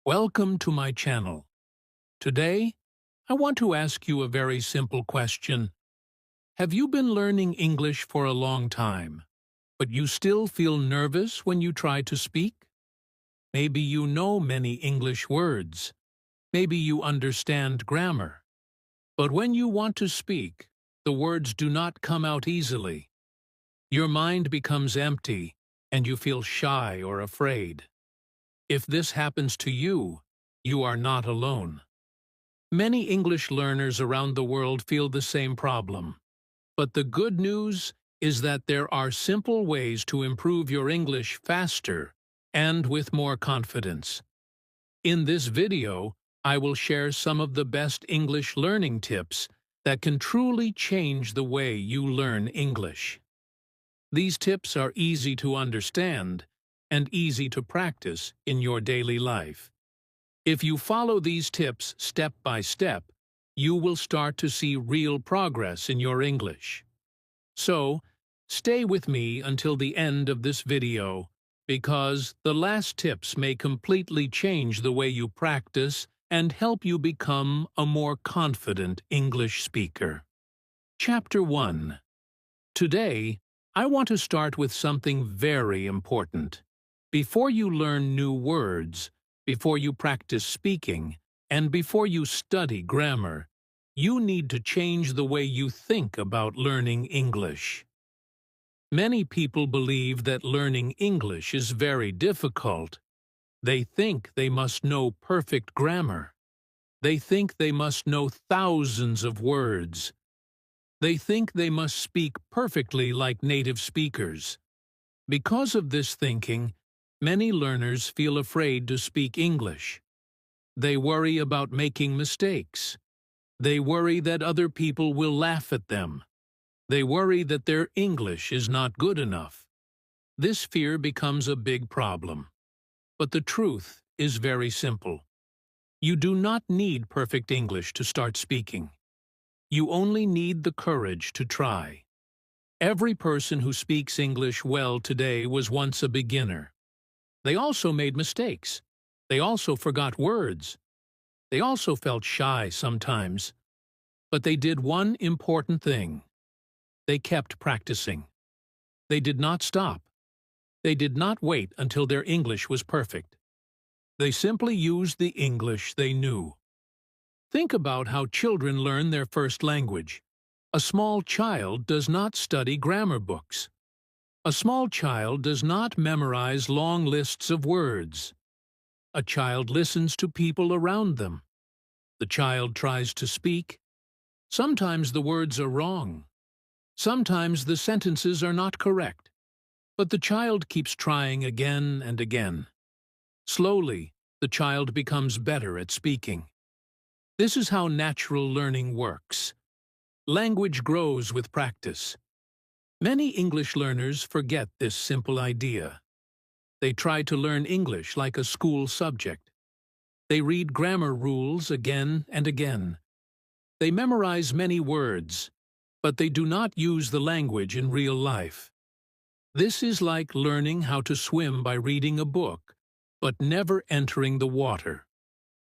Welcome to my channel. Today, I want to ask you a very simple question. Have you been learning English for a long time, but you still feel nervous when you try to speak? Maybe you know many English words. Maybe you understand grammar. But when you want to speak, the words do not come out easily. Your mind becomes empty, and you feel shy or afraid. If this happens to you, you are not alone. Many English learners around the world feel the same problem. But the good news is that there are simple ways to improve your English faster and with more confidence. In this video, I will share some of the best English learning tips that can truly change the way you learn English. These tips are easy to understand and easy to practice in your daily life. If you follow these tips step by step, you will start to see real progress in your English. So, stay with me until the end of this video, because the last tips may completely change the way you practice and help you become a more confident English speaker. Chapter 1. Today, I want to start with something very important. Before you learn new words, before you practice speaking, and before you study grammar, you need to change the way you think about learning English. Many people believe that learning English is very difficult. They think they must know perfect grammar. They think they must know thousands of words. They think they must speak perfectly like native speakers. Because of this thinking, many learners feel afraid to speak English. They worry about making mistakes. They worry that other people will laugh at them. They worry that their English is not good enough. This fear becomes a big problem. But the truth is very simple. You do not need perfect English to start speaking. You only need the courage to try. Every person who speaks English well today was once a beginner. They also made mistakes. They also forgot words. They also felt shy sometimes. But they did one important thing. They kept practicing. They did not stop. They did not wait until their English was perfect. They simply used the English they knew. Think about how children learn their first language. A small child does not study grammar books. A small child does not memorize long lists of words. A child listens to people around them. The child tries to speak. Sometimes the words are wrong. Sometimes the sentences are not correct. But the child keeps trying again and again. Slowly, the child becomes better at speaking. This is how natural learning works. Language grows with practice. Many English learners forget this simple idea. They try to learn English like a school subject. They read grammar rules again and again. They memorize many words, but they do not use the language in real life. This is like learning how to swim by reading a book, but never entering the water.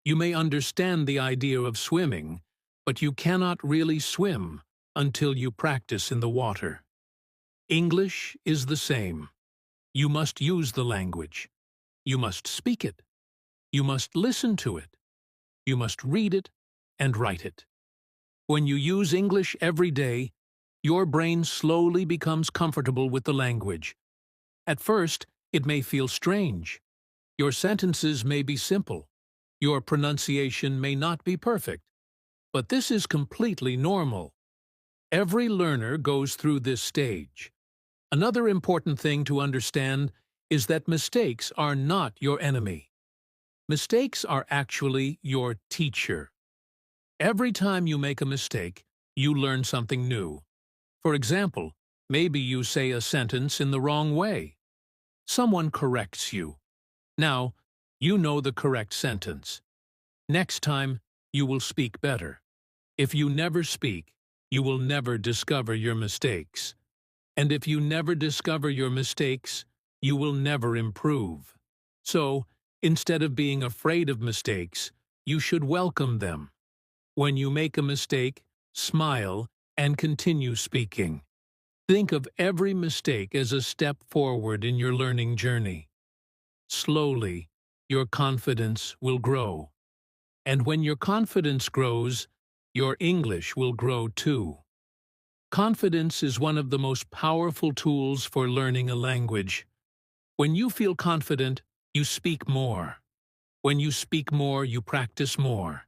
You may understand the idea of swimming, but you cannot really swim until you practice in the water. English is the same. You must use the language. You must speak it. You must listen to it. You must read it and write it. When you use English every day, your brain slowly becomes comfortable with the language. At first, it may feel strange. Your sentences may be simple. Your pronunciation may not be perfect. But this is completely normal. Every learner goes through this stage. Another important thing to understand is that mistakes are not your enemy. Mistakes are actually your teacher. Every time you make a mistake, you learn something new. For example, maybe you say a sentence in the wrong way. Someone corrects you. Now, you know the correct sentence. Next time, you will speak better. If you never speak, you will never discover your mistakes. And if you never discover your mistakes, you will never improve. So, Instead of being afraid of mistakes, you should welcome them. When you make a mistake, smile and continue speaking. Think of every mistake as a step forward in your learning journey. Slowly, your confidence will grow. And when your confidence grows, your English will grow too. Confidence is one of the most powerful tools for learning a language. When you feel confident, you speak more. When you speak more, you practice more.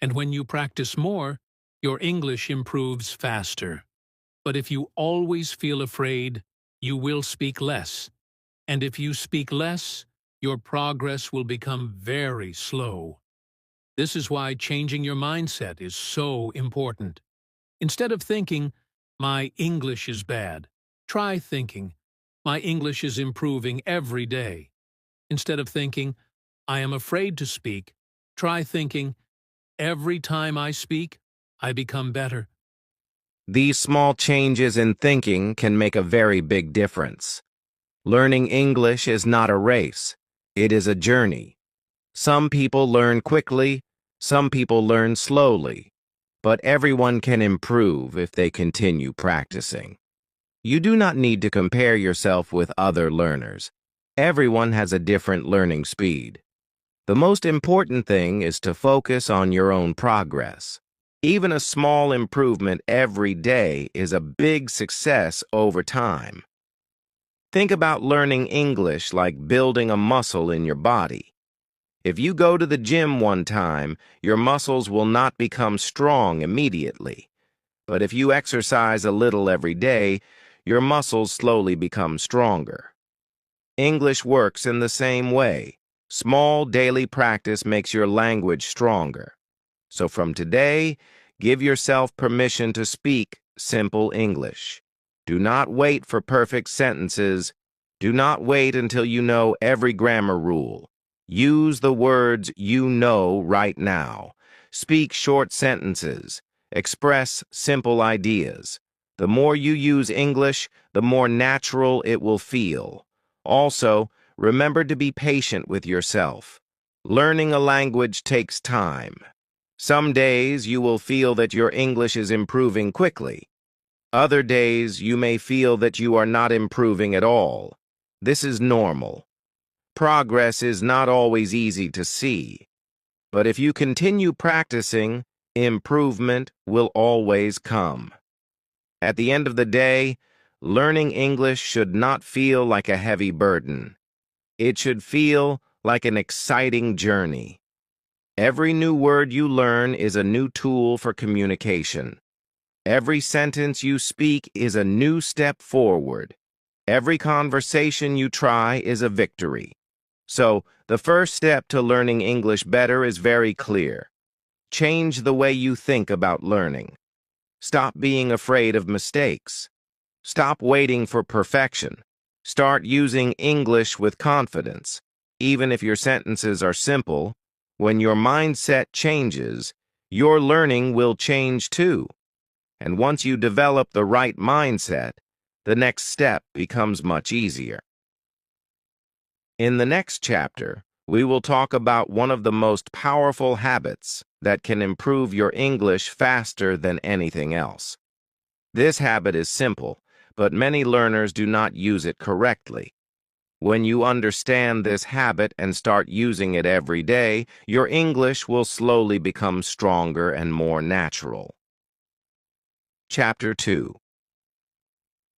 And when you practice more, your English improves faster. But if you always feel afraid, you will speak less. And if you speak less, your progress will become very slow. This is why changing your mindset is so important. Instead of thinking, "My English is bad," try thinking, "My English is improving every day." Instead of thinking, "I am afraid to speak," try thinking, "Every time I speak, I become better." These small changes in thinking can make a very big difference. Learning English is not a race. It is a journey. Some people learn quickly, some people learn slowly, but everyone can improve if they continue practicing. You do not need to compare yourself with other learners. Everyone has a different learning speed. The most important thing is to focus on your own progress. Even a small improvement every day is a big success over time. Think about learning English like building a muscle in your body. If you go to the gym one time, your muscles will not become strong immediately. But if you exercise a little every day, your muscles slowly become stronger. English works in the same way. Small daily practice makes your language stronger. So from today, give yourself permission to speak simple English. Do not wait for perfect sentences. Do not wait until you know every grammar rule. Use the words you know right now. Speak short sentences. Express simple ideas. The more you use English, the more natural it will feel. Also, remember to be patient with yourself. Learning a language takes time. Some days you will feel that your English is improving quickly. Other days you may feel that you are not improving at all. This is normal. Progress is not always easy to see. But if you continue practicing, improvement will always come. At the end of the day, learning English should not feel like a heavy burden. It should feel like an exciting journey. Every new word you learn is a new tool for communication. Every sentence you speak is a new step forward. Every conversation you try is a victory. So, the first step to learning English better is very clear. Change the way you think about learning. Stop being afraid of mistakes. Stop waiting for perfection. Start using English with confidence. Even if your sentences are simple, when your mindset changes, your learning will change too. And once you develop the right mindset, the next step becomes much easier. In the next chapter, we will talk about one of the most powerful habits that can improve your English faster than anything else. This habit is simple, but many learners do not use it correctly. When you understand this habit and start using it every day, your English will slowly become stronger and more natural. Chapter 2.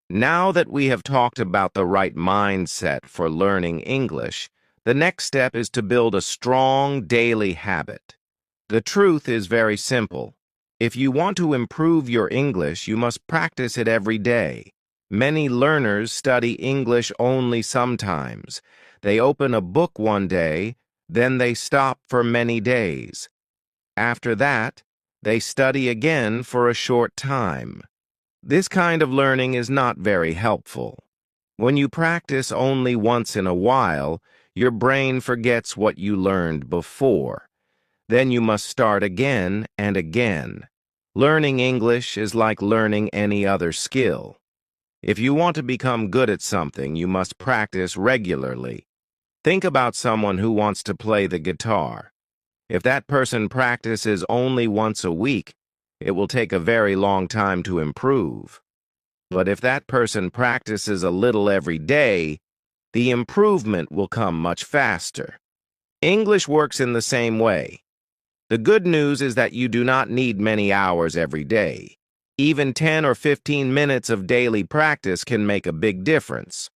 Now that we have talked about the right mindset for learning English, the next step is to build a strong daily habit. The truth is very simple. If you want to improve your English, you must practice it every day. Many learners study English only sometimes. They open a book one day, then they stop for many days. After that, they study again for a short time. This kind of learning is not very helpful. When you practice only once in a while, your brain forgets what you learned before. Then you must start again and again. Learning English is like learning any other skill. If you want to become good at something, you must practice regularly. Think about someone who wants to play the guitar. If that person practices only once a week, it will take a very long time to improve. But if that person practices a little every day, the improvement will come much faster. English works in the same way. The good news is that you do not need many hours every day. Even 10 or 15 minutes of daily practice can make a big difference.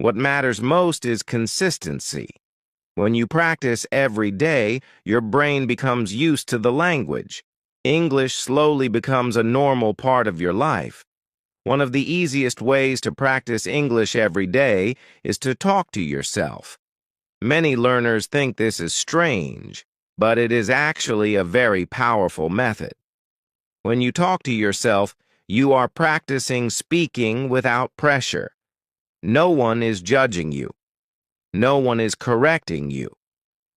What matters most is consistency. When you practice every day, your brain becomes used to the language. English slowly becomes a normal part of your life. One of the easiest ways to practice English every day is to talk to yourself. Many learners think this is strange, but it is actually a very powerful method. When you talk to yourself, you are practicing speaking without pressure. No one is judging you. No one is correcting you.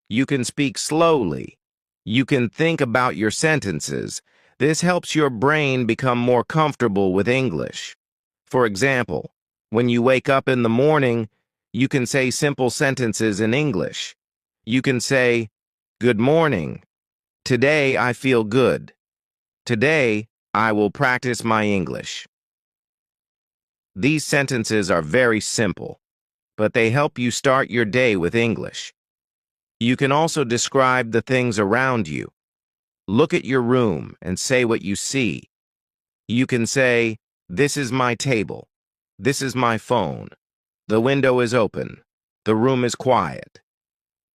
You can speak slowly. You can think about your sentences. This helps your brain become more comfortable with English. For example, when you wake up in the morning, you can say simple sentences in English. You can say, "Good morning. Today I feel good. Today I will practice my English." These sentences are very simple, but they help you start your day with English. You can also describe the things around you. Look at your room and say what you see. You can say, "This is my table. This is my phone. The window is open. The room is quiet."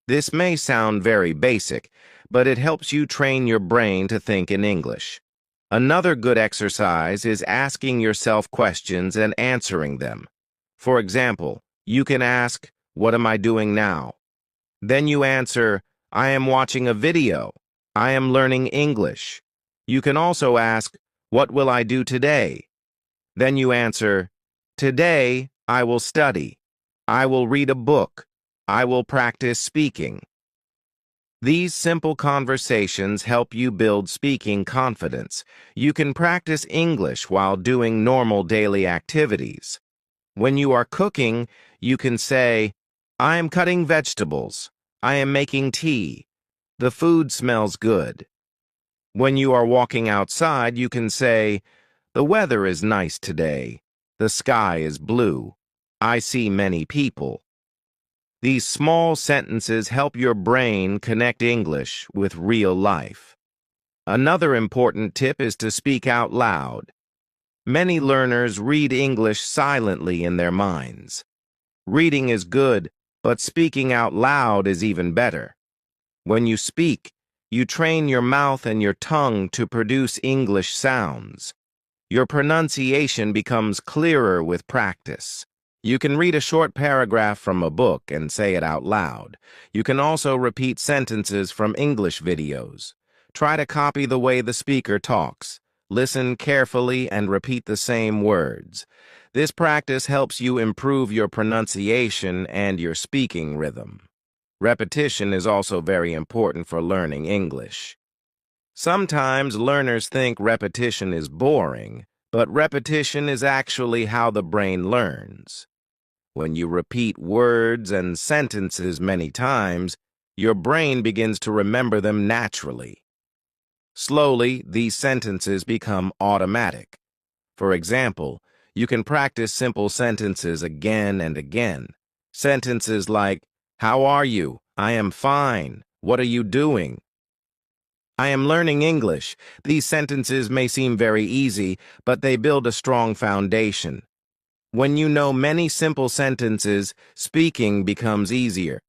This may sound very basic, but it helps you train your brain to think in English. Another good exercise is asking yourself questions and answering them. For example, you can ask, "What am I doing now?" Then you answer, "I am watching a video. I am learning English." You can also ask, "What will I do today?" Then you answer, "Today I will study. I will read a book. I will practice speaking." These simple conversations help you build speaking confidence. You can practice English while doing normal daily activities. When you are cooking, you can say, "I am cutting vegetables. I am making tea. The food smells good." When you are walking outside, you can say, "The weather is nice today. The sky is blue. I see many people." These small sentences help your brain connect English with real life. Another important tip is to speak out loud. Many learners read English silently in their minds. Reading is good, but speaking out loud is even better. When you speak, you train your mouth and your tongue to produce English sounds. Your pronunciation becomes clearer with practice. You can read a short paragraph from a book and say it out loud. You can also repeat sentences from English videos. Try to copy the way the speaker talks. Listen carefully and repeat the same words. This practice helps you improve your pronunciation and your speaking rhythm. Repetition is also very important for learning English. Sometimes learners think repetition is boring, but repetition is actually how the brain learns. When you repeat words and sentences many times, your brain begins to remember them naturally. Slowly, these sentences become automatic. For example, you can practice simple sentences again and again. Sentences like, "How are you? I am fine. What are you doing? I am learning English." These sentences may seem very easy, but they build a strong foundation. When you know many simple sentences, speaking becomes easier.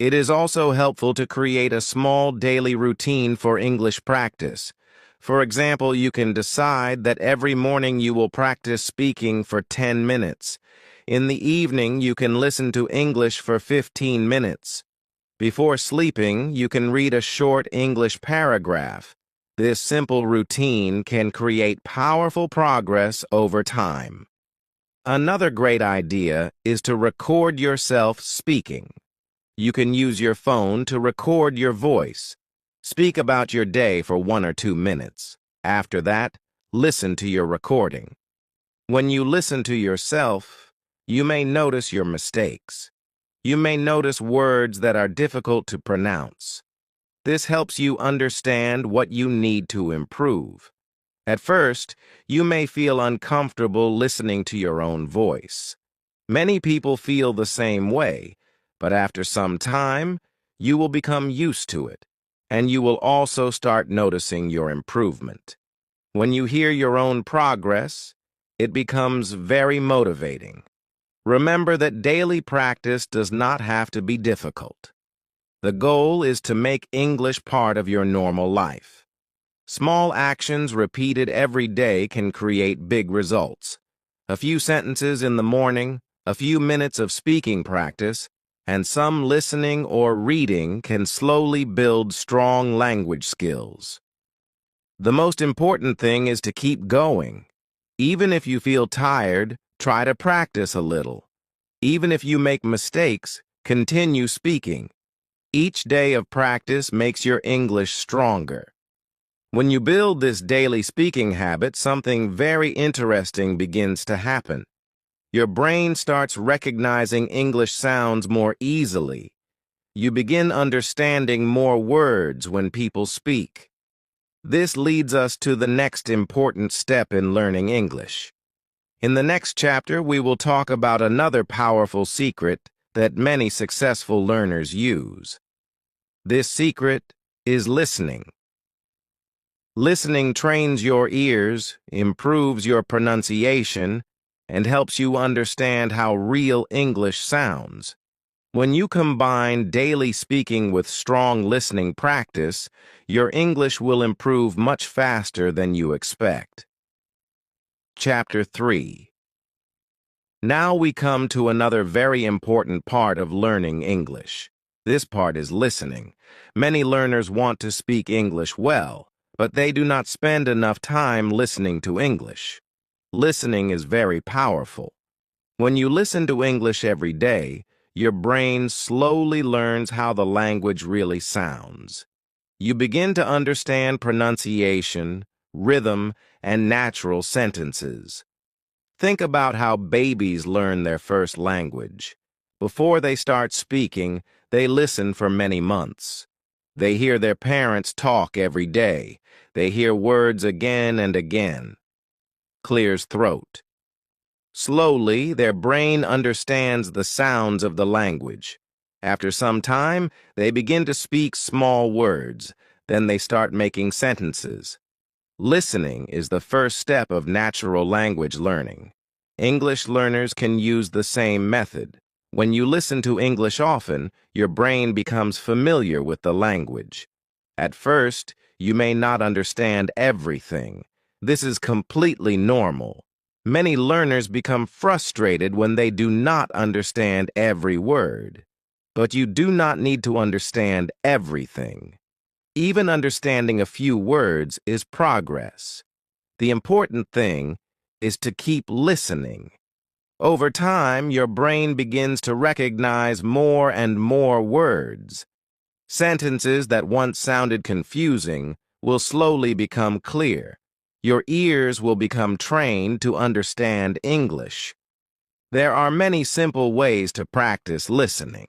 It is also helpful to create a small daily routine for English practice. For example, you can decide that every morning you will practice speaking for 10 minutes. In the evening, you can listen to English for 15 minutes. Before sleeping, you can read a short English paragraph. This simple routine can create powerful progress over time. Another great idea is to record yourself speaking. You can use your phone to record your voice. Speak about your day for 1 or 2 minutes. After that, listen to your recording. When you listen to yourself, you may notice your mistakes. You may notice words that are difficult to pronounce. This helps you understand what you need to improve. At first, you may feel uncomfortable listening to your own voice. Many people feel the same way, but after some time, you will become used to it, and you will also start noticing your improvement. When you hear your own progress, it becomes very motivating. Remember that daily practice does not have to be difficult. The goal is to make English part of your normal life. Small actions repeated every day can create big results. A few sentences in the morning, a few minutes of speaking practice, and some listening or reading can slowly build strong language skills. The most important thing is to keep going. Even if you feel tired, try to practice a little. Even if you make mistakes, continue speaking. Each day of practice makes your English stronger. When you build this daily speaking habit, something very interesting begins to happen. Your brain starts recognizing English sounds more easily. You begin understanding more words when people speak. This leads us to the next important step in learning English. In the next chapter, we will talk about another powerful secret that many successful learners use. This secret is listening. Listening trains your ears, improves your pronunciation, and helps you understand how real English sounds. When you combine daily speaking with strong listening practice, your English will improve much faster than you expect. Chapter 3. Now we come to another very important part of learning English. This part is listening. Many learners want to speak English well, but they do not spend enough time listening to English. Listening is very powerful. When you listen to English every day, your brain slowly learns how the language really sounds. You begin to understand pronunciation, rhythm, and natural sentences. Think about how babies learn their first language. Before they start speaking, they listen for many months. They hear their parents talk every day. They hear words again and again. Clears throat. Slowly, their brain understands the sounds of the language. After some time, they begin to speak small words. Then they start making sentences. Listening is the first step of natural language learning. English learners can use the same method. When you listen to English often, your brain becomes familiar with the language. At first, you may not understand everything. This is completely normal. Many learners become frustrated when they do not understand every word. But you do not need to understand everything. Even understanding a few words is progress. The important thing is to keep listening. Over time, your brain begins to recognize more and more words. Sentences that once sounded confusing will slowly become clear. Your ears will become trained to understand English. There are many simple ways to practice listening.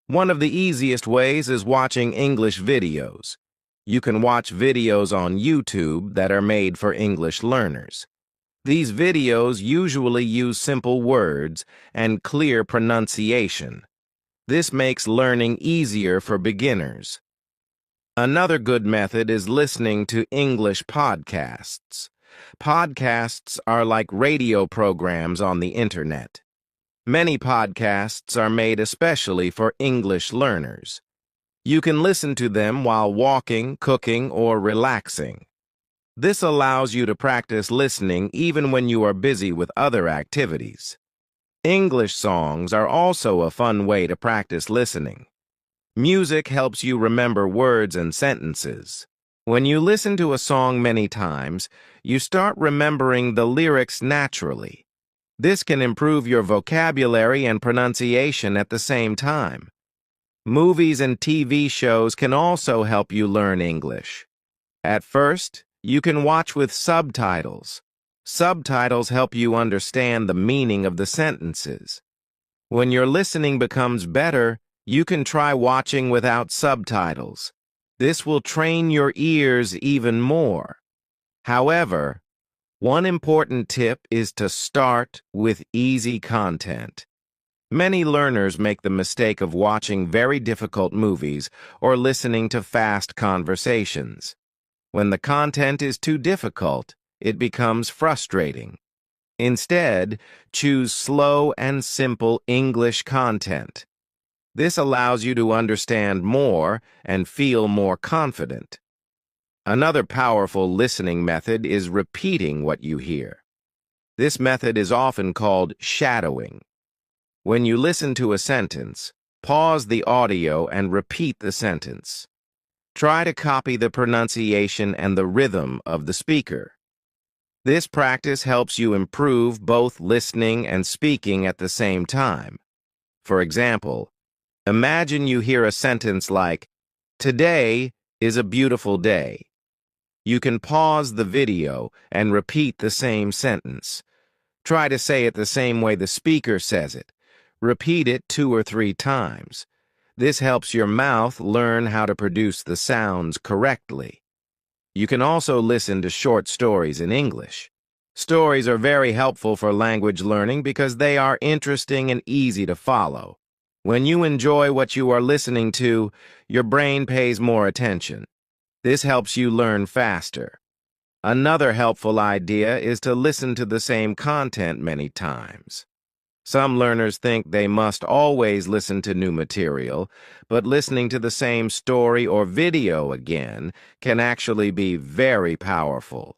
One of the easiest ways is watching English videos. You can watch videos on YouTube that are made for English learners. These videos usually use simple words and clear pronunciation. This makes learning easier for beginners. Another good method is listening to English podcasts. Podcasts are like radio programs on the internet. Many podcasts are made especially for English learners. You can listen to them while walking, cooking, or relaxing. This allows you to practice listening even when you are busy with other activities. English songs are also a fun way to practice listening. Music helps you remember words and sentences. When you listen to a song many times, you start remembering the lyrics naturally. This can improve your vocabulary and pronunciation at the same time. Movies and TV shows can also help you learn English. At first, you can watch with subtitles. Subtitles help you understand the meaning of the sentences. When your listening becomes better, you can try watching without subtitles. This will train your ears even more. However, one important tip is to start with easy content. Many learners make the mistake of watching very difficult movies or listening to fast conversations. When the content is too difficult, it becomes frustrating. Instead, choose slow and simple English content. This allows you to understand more and feel more confident. Another powerful listening method is repeating what you hear. This method is often called shadowing. When you listen to a sentence, pause the audio and repeat the sentence. Try to copy the pronunciation and the rhythm of the speaker. This practice helps you improve both listening and speaking at the same time. For example, imagine you hear a sentence like, "Today is a beautiful day." You can pause the video and repeat the same sentence. Try to say it the same way the speaker says it. Repeat it 2 or 3 times. This helps your mouth learn how to produce the sounds correctly. You can also listen to short stories in English. Stories are very helpful for language learning because they are interesting and easy to follow. When you enjoy what you are listening to, your brain pays more attention. This helps you learn faster. Another helpful idea is to listen to the same content many times. Some learners think they must always listen to new material, but listening to the same story or video again can actually be very powerful.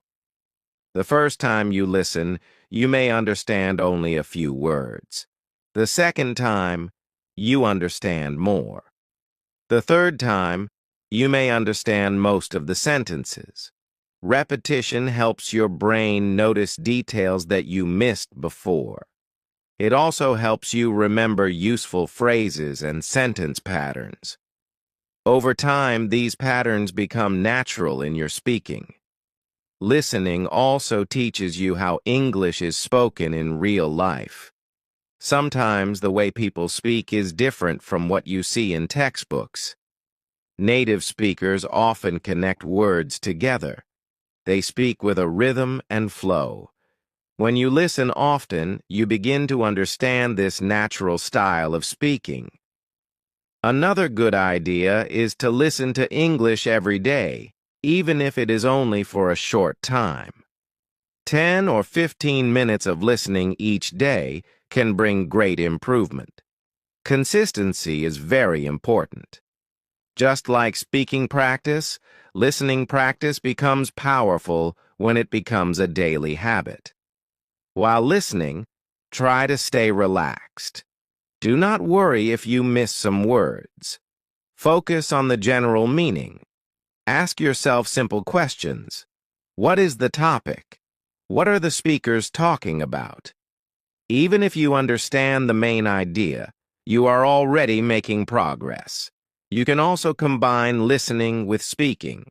The first time you listen, you may understand only a few words. The second time, you understand more. The third time, you may understand most of the sentences. Repetition helps your brain notice details that you missed before. It also helps you remember useful phrases and sentence patterns. Over time, these patterns become natural in your speaking. Listening also teaches you how English is spoken in real life. Sometimes the way people speak is different from what you see in textbooks. Native speakers often connect words together. They speak with a rhythm and flow. When you listen often, you begin to understand this natural style of speaking. Another good idea is to listen to English every day, even if it is only for a short time. 10 or 15 minutes of listening each day can bring great improvement. Consistency is very important. Just like speaking practice, listening practice becomes powerful when it becomes a daily habit. While listening, try to stay relaxed. Do not worry if you miss some words. Focus on the general meaning. Ask yourself simple questions. What is the topic? What are the speakers talking about? Even if you understand the main idea, you are already making progress. You can also combine listening with speaking.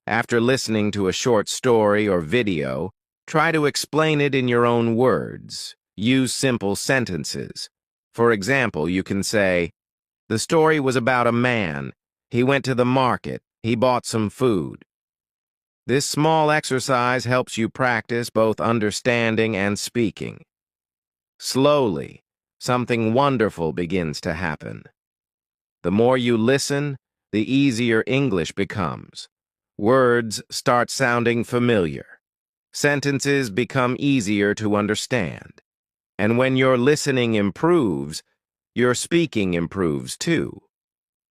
After listening to a short story or video, try to explain it in your own words. Use simple sentences. For example, you can say, "The story was about a man. He went to the market. He bought some food." This small exercise helps you practice both understanding and speaking. Slowly, something wonderful begins to happen. The more you listen, the easier English becomes. Words start sounding familiar. Sentences become easier to understand. And when your listening improves, your speaking improves too.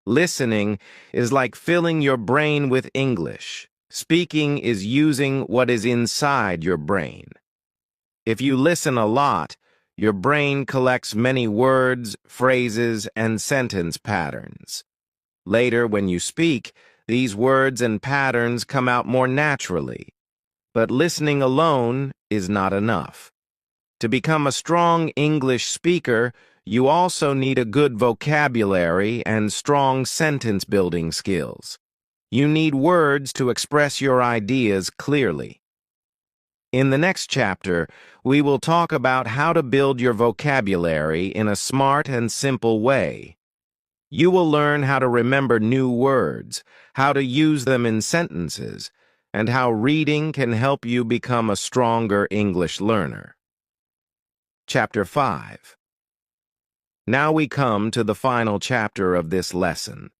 Listening is like filling your brain with English. Speaking is using what is inside your brain. If you listen a lot, your brain collects many words, phrases, and sentence patterns. Later, when you speak, these words and patterns come out more naturally. But listening alone is not enough. To become a strong English speaker, you also need a good vocabulary and strong sentence-building skills. You need words to express your ideas clearly. In the next chapter, we will talk about how to build your vocabulary in a smart and simple way. You will learn how to remember new words, how to use them in sentences, and how reading can help you become a stronger English learner. Chapter 5. Now we come to the final chapter of this lesson.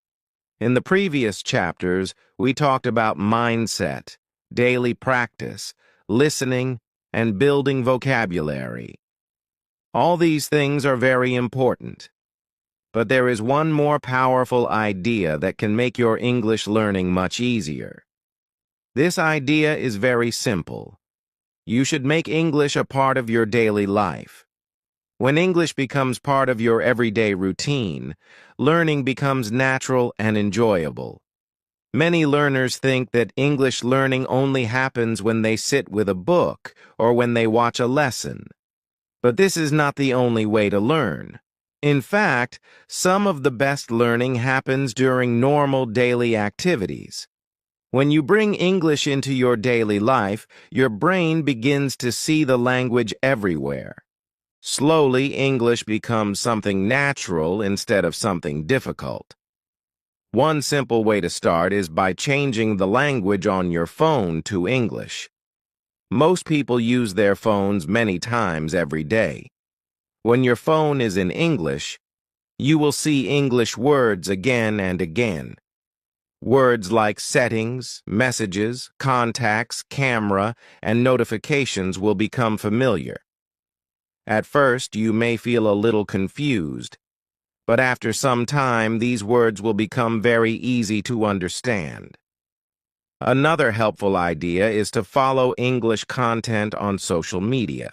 In the previous chapters, we talked about mindset, daily practice, listening, and building vocabulary. All these things are very important. But there is one more powerful idea that can make your English learning much easier. This idea is very simple. You should make English a part of your daily life. When English becomes part of your everyday routine, learning becomes natural and enjoyable. Many learners think that English learning only happens when they sit with a book or when they watch a lesson. But this is not the only way to learn. In fact, some of the best learning happens during normal daily activities. When you bring English into your daily life, your brain begins to see the language everywhere. Slowly, English becomes something natural instead of something difficult. One simple way to start is by changing the language on your phone to English. Most people use their phones many times every day. When your phone is in English, you will see English words again and again. Words like settings, messages, contacts, camera, and notifications will become familiar. At first, you may feel a little confused, but after some time, these words will become very easy to understand. Another helpful idea is to follow English content on social media.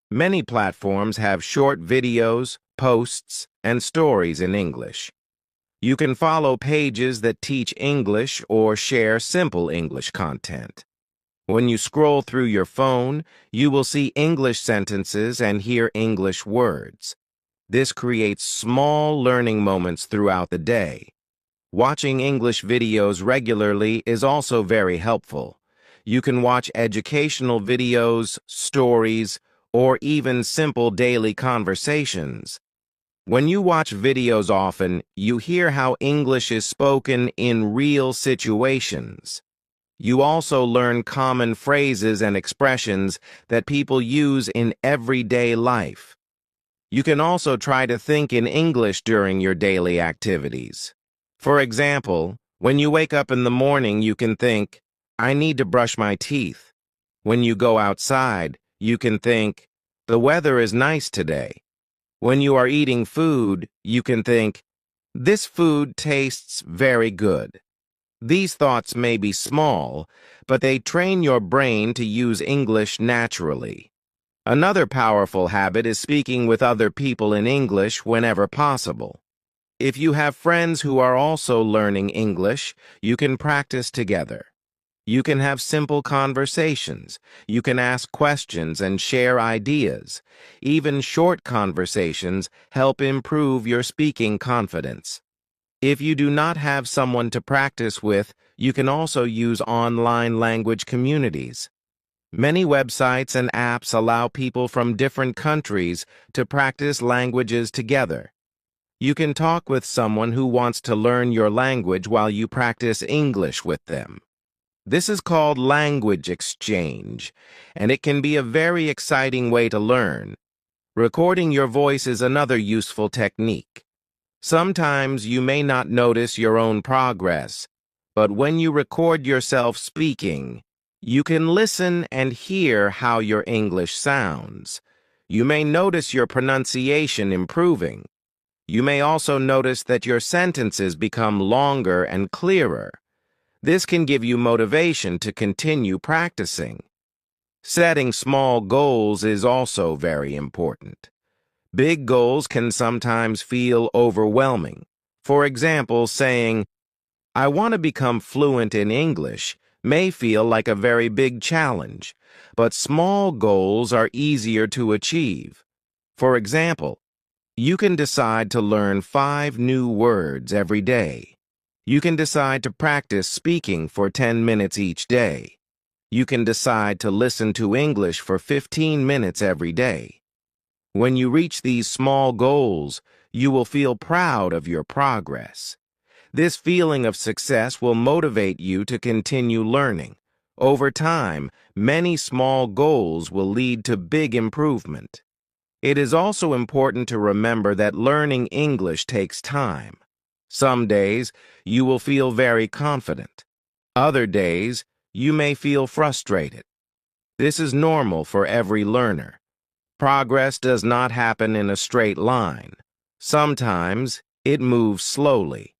Many platforms have short videos, posts, and stories in English. You can follow pages that teach English or share simple English content. When you scroll through your phone, you will see English sentences and hear English words. This creates small learning moments throughout the day. Watching English videos regularly is also very helpful. You can watch educational videos, stories, or even simple daily conversations. When you watch videos often, you hear how English is spoken in real situations. You also learn common phrases and expressions that people use in everyday life. You can also try to think in English during your daily activities. For example, when you wake up in the morning, you can think, I need to brush my teeth. When you go outside, you can think, the weather is nice today. When you are eating food, you can think, this food tastes very good. These thoughts may be small, but they train your brain to use English naturally. Another powerful habit is speaking with other people in English whenever possible. If you have friends who are also learning English, you can practice together. You can have simple conversations. You can ask questions and share ideas. Even short conversations help improve your speaking confidence. If you do not have someone to practice with, you can also use online language communities. Many websites and apps allow people from different countries to practice languages together. You can talk with someone who wants to learn your language while you practice English with them. This is called language exchange, and it can be a very exciting way to learn. Recording your voice is another useful technique. Sometimes you may not notice your own progress, but when you record yourself speaking, you can listen and hear how your English sounds. You may notice your pronunciation improving. You may also notice that your sentences become longer and clearer. This can give you motivation to continue practicing. Setting small goals is also very important. Big goals can sometimes feel overwhelming. For example, saying, I want to become fluent in English may feel like a very big challenge, but small goals are easier to achieve. For example, you can decide to learn 5 new words every day. You can decide to practice speaking for 10 minutes each day. You can decide to listen to English for 15 minutes every day. When you reach these small goals, you will feel proud of your progress. This feeling of success will motivate you to continue learning. Over time, many small goals will lead to big improvement. It is also important to remember that learning English takes time. Some days, you will feel very confident. Other days, you may feel frustrated. This is normal for every learner. Progress does not happen in a straight line. Sometimes, it moves slowly.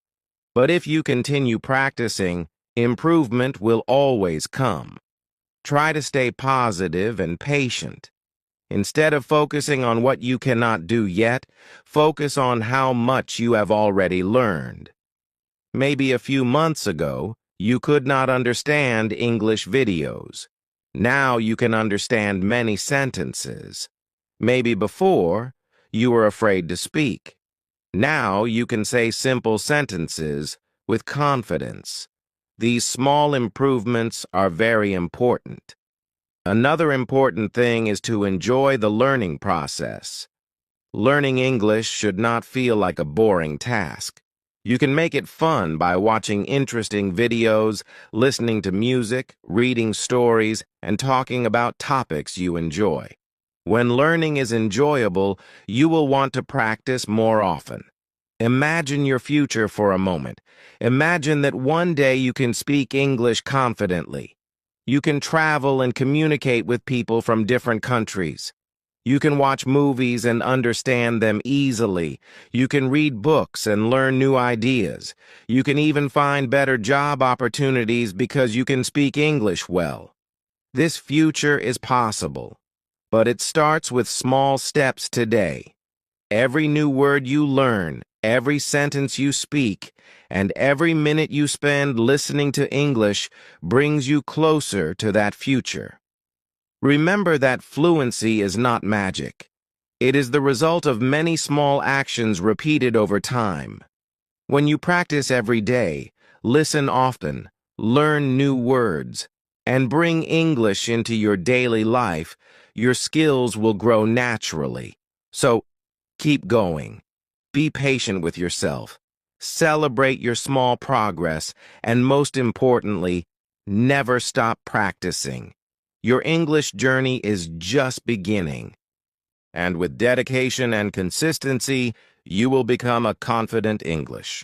But if you continue practicing, improvement will always come. Try to stay positive and patient. Instead of focusing on what you cannot do yet, focus on how much you have already learned. Maybe a few months ago, you could not understand English videos. Now you can understand many sentences. Maybe before, you were afraid to speak. Now you can say simple sentences with confidence. These small improvements are very important. Another important thing is to enjoy the learning process. Learning English should not feel like a boring task. You can make it fun by watching interesting videos, listening to music, reading stories, and talking about topics you enjoy. When learning is enjoyable, you will want to practice more often. Imagine your future for a moment. Imagine that one day you can speak English confidently. You can travel and communicate with people from different countries. You can watch movies and understand them easily. You can read books and learn new ideas. You can even find better job opportunities because you can speak English well. This future is possible, but it starts with small steps today. Every new word you learn, every sentence you speak, and every minute you spend listening to English brings you closer to that future. Remember that fluency is not magic. It is the result of many small actions repeated over time. When you practice every day, listen often, learn new words, and bring English into your daily life, your skills will grow naturally. So, keep going. Be patient with yourself. Celebrate your small progress, and most importantly, never stop practicing. Your English journey is just beginning. And with dedication and consistency, you will become a confident English.